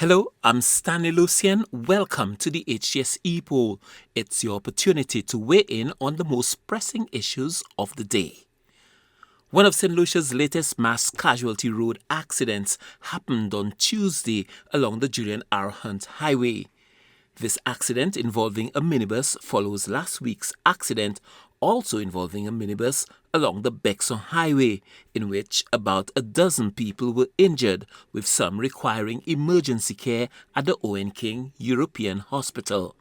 Hello, I'm Stanley Lucian. Welcome to the HGSE poll. It's your opportunity to weigh in on the most pressing issues of the day. One of St. Lucia's latest mass casualty road accidents happened on Tuesday along the Julian R. Hunt Highway. This accident involving a minibus follows last week's accident also involving a minibus along the Bexon Highway, in which about a dozen people were injured, with some requiring emergency care at the Owen King European Hospital.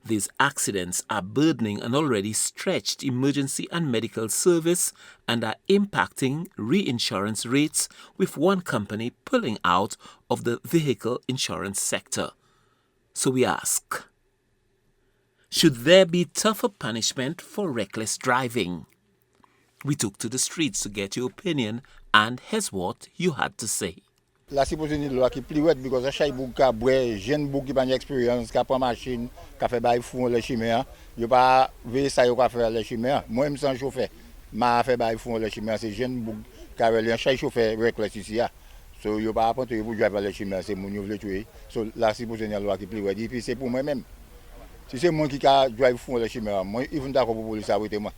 These accidents are burdening an already stretched emergency and medical service and are impacting reinsurance rates, with one company pulling out of the vehicle insurance sector. So we ask, should there be tougher punishment for reckless driving? We took to the streets to get your opinion, and here's what you had to say. La supposé ni loi qui plus wet because a chay bouk ka boy jeune bouk qui pas expérience ka prend machine ka fait bail fou le chimère yo pas veiller ça yo ka faire le chimère moi même sans chauffeur m'a fait bail fou le chimère c'est jeune bouk ka le chay chauffeur reckless ici a so yo pas apprendre pour driver le chimère c'est mon yo veut tuer so la supposé ni loi qui plus wet et puis c'est pour moi même si c'est moi qui ka drive fou le chimère moi even d'accord pour police arrêter moi.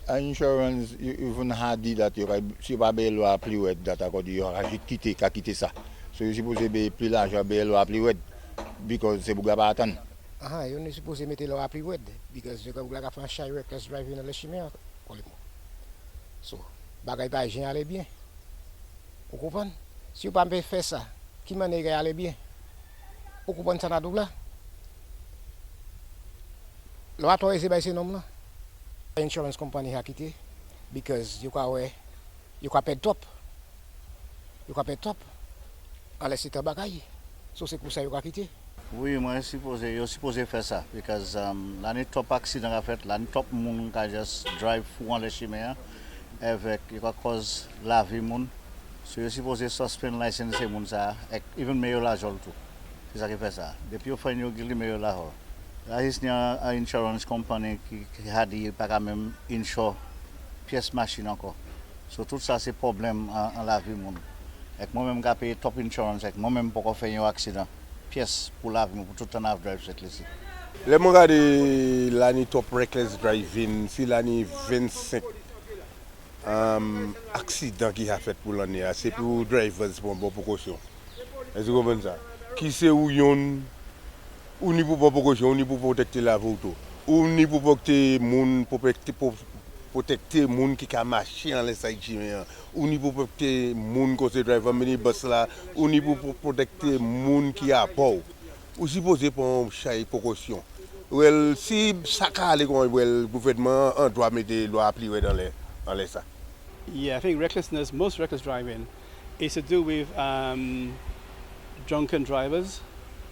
Insurance even had that you si pas be loi plus wet that a got you quitter ça. So you supposed be plus l'argent be loi plus wet because c'est pour pas attendre. You ne supposed mettre loi plus wet because you comme la faire shy reckless driving le chemin. So bagay pas gen aller bien. Vous comprenez? Si vous pas faire ça, qui manière aller bien? Vous comprenez ça double là? Loi toi c'est ces noms là. Insurance company a quitté because you can pay top. You can pay top. Allez c'est bagay. So c'est pour ça you can quitter. Oui, moi je supposé faire ça because l'année top accident a fait, l'année top moun ka just drive fou le chemin avec il va cause la vie moun. So je supposé suspend license moun ça even meilleur l'argent tout. C'est ça qui fait ça. Depuis au fin yo gili meilleur l'argent. Là, il y a une insurance company qui a dit pas même insure pièce machine encore. So tout ça c'est problème en la vie mon. Avec moi-même qui paye top insurance, avec moi-même pour faire un accident. Pièce pour la vie pour tout le temps drive cette ici. Le mon gars de l'année top reckless driving, c'est l'année 25 accident qui a fait pour l'année, c'est pour drivers pour bonne précaution. Est-ce que vous comprenez ça? Qui c'est où yon ou ni pour précaution, ni pour protéger la auto, ou ni pour protéger moun protéger moun qui a marché en les Haïtiens, ou ni pour protéger moun qui driver minibus là, ou ni pour protéger moun qui a peur. Ou supposé pour chaque précaution. Well, si ça calé comme le gouvernement on doit mettre des lois appliquées dans les ça. Yeah, I think recklessness, most reckless driving, is to do with drunken drivers.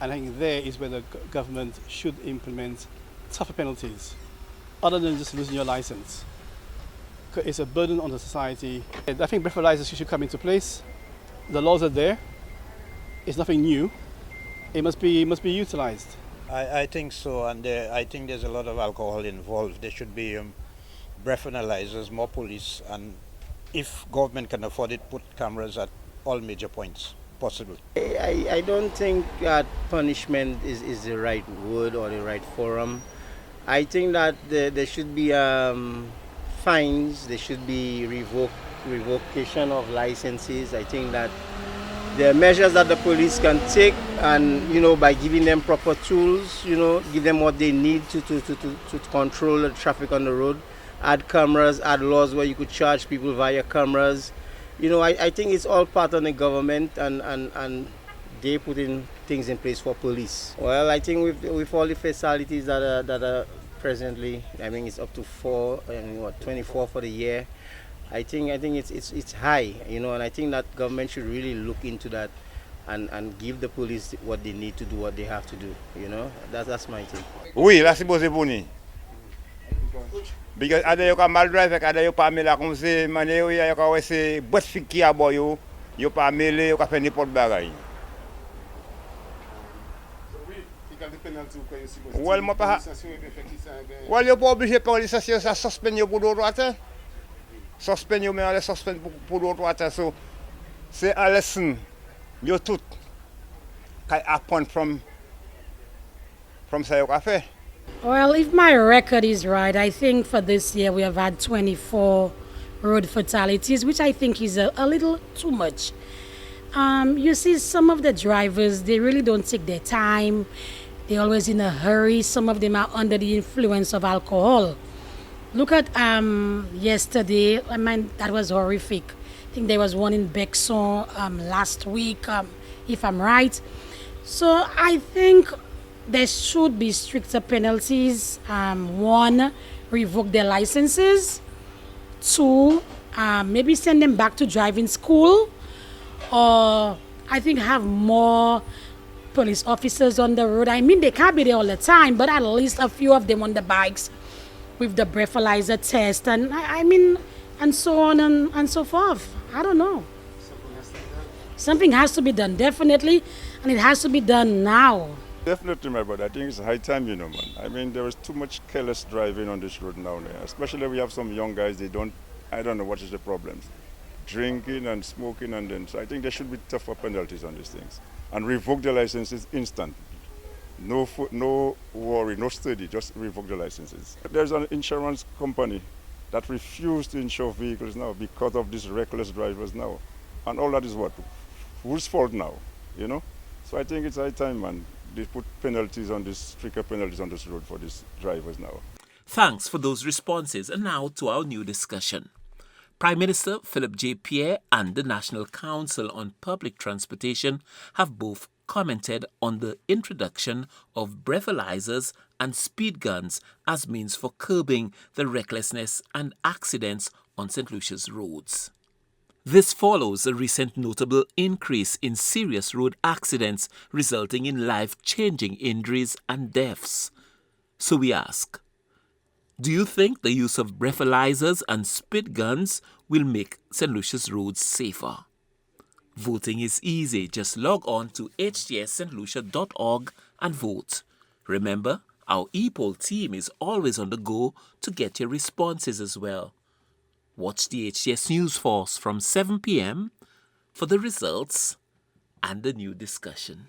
And I think there is where the government should implement tougher penalties, other than just losing your license. It's a burden on the society. I think breathalyzers should come into place. The laws are there. It's nothing new. It must be utilized. I think so, and I think there's a lot of alcohol involved. There should be breathalyzers, more police, and if government can afford it, put cameras at all major points. Possible. I don't think that punishment is the right word or the right forum. I think that there should be fines, there should be revocation of licenses. I think that there are measures that the police can take, and by giving them proper tools, give them what they need to control the traffic on the road. Add cameras, add laws where you could charge people via cameras. I think it's all part of the government, and they put in things in place for police. Well, I think with all the facilities that are presently, I mean it's up to 24 for the year. I think it's high, and I think that government should really look into that and give the police what they need to do, what they have to do. That's my thing. Oui, là c'est posé pour nous. Because ada yo ka mal drive ada yo pas mêler comme c'est mané yo ka c'est boss qui a boy yo pas mêler yo ka faire n'importe bagaille. Well moi pas well yo pas obligé pour licencier ça suspend yo pour droite. Suspend yo mais on suspend pour droite so c'est à lesson yo tout appoint from Sayo Cafe. Well, if my record is right, I think for this year we have had 24 road fatalities, which I think is a little too much. You see, some of the drivers, they really don't take their time. They're always in a hurry. Some of them are under the influence of alcohol. Look at yesterday. I mean, that was horrific. I think there was one in Bexon last week, if I'm right. So I think there should be stricter penalties. One, revoke their licenses. Two, maybe send them back to driving school. Or I think have more police officers on the road. I mean, they can't be there all the time, but at least a few of them on the bikes with the breathalyzer test and and so on and so forth. I don't know. Something has to be done, definitely, and it has to be done now. Definitely, my brother. I think it's high time, man. I mean, there is too much careless driving on this road now. Especially we have some young guys, I don't know what is the problem. Drinking and smoking and then, so I think there should be tougher penalties on these things. And revoke the licenses instant. No worry, no study, just revoke the licenses. There's an insurance company that refused to insure vehicles now because of these reckless drivers now. And all that is what? Whose fault now, So I think it's high time, man. They put stricter penalties on this road for these drivers now. Thanks for those responses. And now to our new discussion. Prime Minister Philip J. Pierre and the National Council on Public Transportation have both commented on the introduction of breathalyzers and speed guns as means for curbing the recklessness and accidents on St. Lucia's roads. This follows a recent notable increase in serious road accidents resulting in life-changing injuries and deaths. So we ask, do you think the use of breathalyzers and speed guns will make St. Lucia's roads safer? Voting is easy. Just log on to htsstlucia.org and vote. Remember, our e-poll team is always on the go to get your responses as well. Watch the HTS News Force from 7 p.m. for the results and the new discussion.